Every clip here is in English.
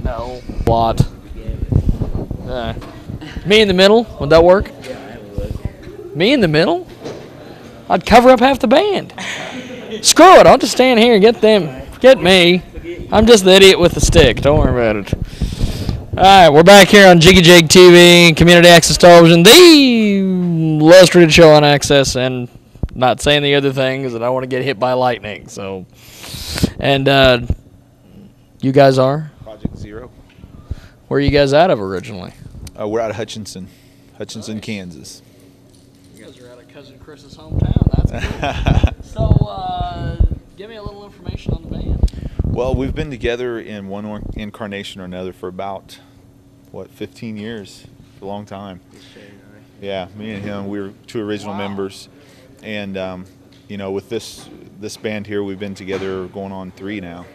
No. Lot. Me in the middle, would that work? Yeah, it would. Me in the middle? I'd cover up half the band. Screw it, I'll just stand here and get them. Get me. I'm just the idiot with the stick. Don't worry about it. All right, we're back here on Jiggy Jag TV, Community Access Television, the illustrated show on Access, and not saying the other thing is that I want to get hit by lightning. So, and you guys are? Project Zero. Where are you guys out of originally? We're out of Hutchinson, Kansas. You guys are out of Cousin Chris's hometown. That's cool. So, give me a little information on the band. Well, we've been together in one incarnation or another for about, 15 years? A long time. Yeah, me and him, we were two original members. And, with this band here, we've been together going on 3 now.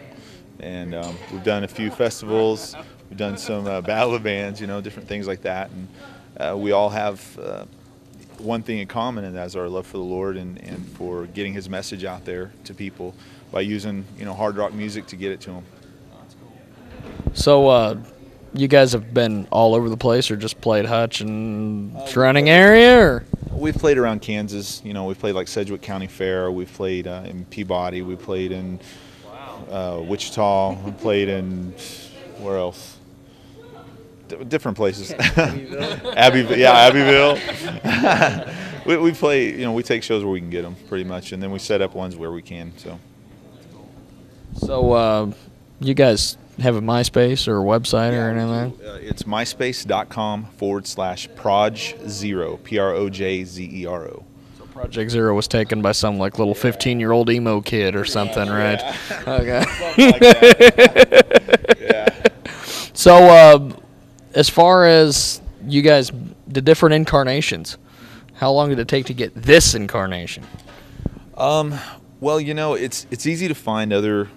And we've done a few festivals. We've done some battle of bands, different things like that. And we all have one thing in common, and that's our love for the Lord and for getting His message out there to people by using, hard rock music to get it to them. So, you guys have been all over the place, or just played Hutch and surrounding area, or? We've played around Kansas. We've played like Sedgwick County Fair. We've played in Peabody. We played in Wichita. We played in where else? Different places. Abbeville. Abbeville. we play. We take shows where we can get them, pretty much, and then we set up ones where we can. So, you guys have a MySpace or a website or anything like that? It's myspace.com/Proj0, Projzero. So Project Zero was taken by some little 15-year-old emo kid or something, right? Okay. Yeah. So, as far as you guys, the different incarnations, how long did it take to get this incarnation? Well, it's easy to find other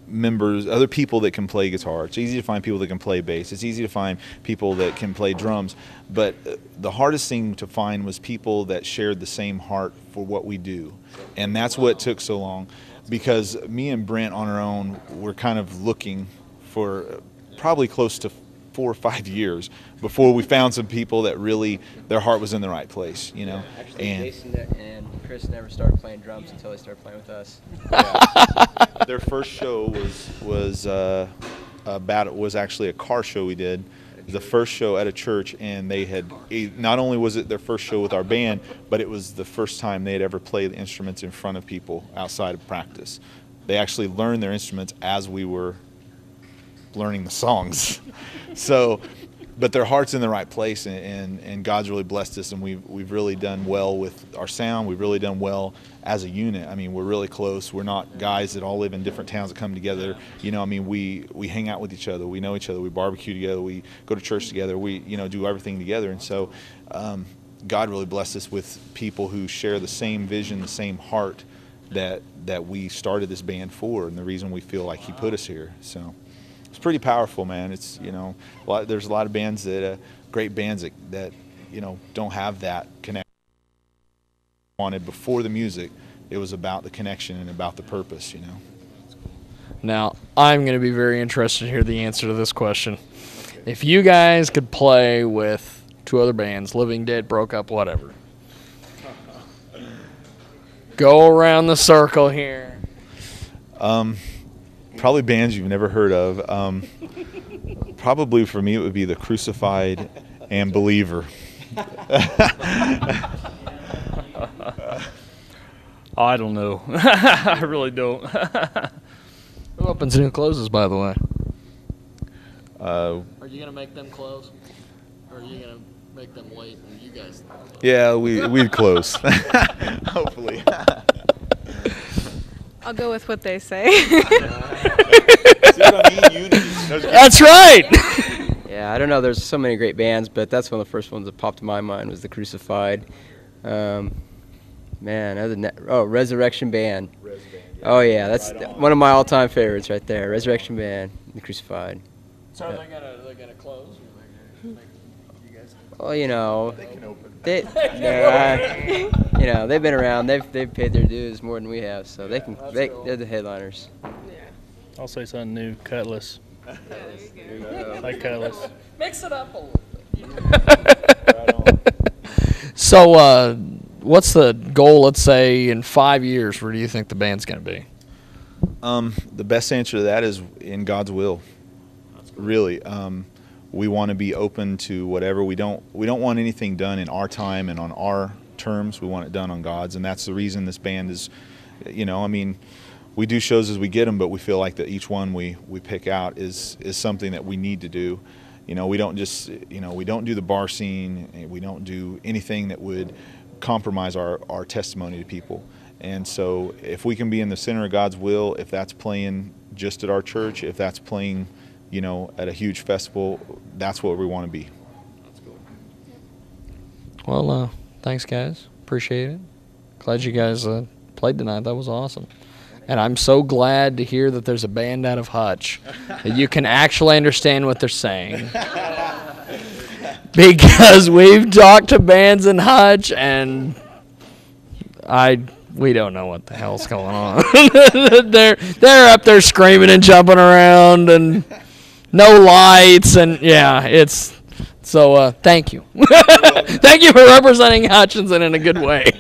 members, other people that can play guitar. It's easy to find people that can play bass. It's easy to find people that can play drums. But the hardest thing to find was people that shared the same heart for what we do. And that's what took so long, because me and Brent on our own were kind of looking for probably close to 4 or 5 years before we found some people that really their heart was in the right place, Actually, and Jason and Chris never started playing drums until they started playing with us. Yeah. Their first show was actually a car show we did. The first show at a church, and they had not only was it their first show with our band, but it was the first time they had ever played instruments in front of people outside of practice. They actually learned their instruments as we were learning the songs. So, but their heart's in the right place, and God's really blessed us, and we've really done well with our sound. We've really done well as a unit. I mean, we're really close. We're not guys that all live in different towns that come together. We hang out with each other. We know each other. We barbecue together. We go to church together. We, do everything together. And so God really blessed us with people who share the same vision, the same heart that we started this band for, and the reason we feel like He put us here. So it's pretty powerful, man. It's, there's a lot of bands that, great bands that don't have that connection. Wanted before the music, it was about the connection and about the purpose, Now, I'm going to be very interested to hear the answer to this question. If you guys could play with 2 other bands, Living Dead, Broke Up, whatever, go around the circle here. Probably bands you've never heard of. Probably for me it would be The Crucified and Believer. I don't know. I really don't. Who opens and who closes, by the way? Are you going to make them close? Or are you going to make them wait and you guys? Yeah, we'd close. Hopefully. I'll go with what they say. That's right. Yeah, I don't know. There's so many great bands, but that's one of the first ones that popped in my mind was The Crucified. Man, other than that, Resurrection Band. Oh yeah, that's one of my all-time favorites right there. Resurrection Band, The Crucified. So are they gonna close? Or are they gonna make you guys? Well, They can open. they've been around. They've paid their dues more than we have, so they're the headliners. I'll say something new. Cutlass. Like colors. Mix it up a little bit. So, what's the goal, let's say, in 5 years? Where do you think the band's going to be? The best answer to that is in God's will. Really, we want to be open to whatever. We don't want anything done in our time and on our terms. We want it done on God's, and that's the reason this band is. I mean, we do shows as we get them, but we feel like that each one we pick out is something that we need to do. We don't just we don't do the bar scene. We don't do anything that would compromise our testimony to people. And so if we can be in the center of God's will, if that's playing just at our church, if that's playing, at a huge festival, that's what we want to be. That's cool. Well, thanks, guys. Appreciate it. Glad you guys played tonight. That was awesome. And I'm so glad to hear that there's a band out of Hutch that you can actually understand what they're saying. Because we've talked to bands in Hutch, and we don't know what the hell's going on. they're up there screaming and jumping around, and no lights, and yeah, it's so. Thank you, thank you for representing Hutchinson in a good way.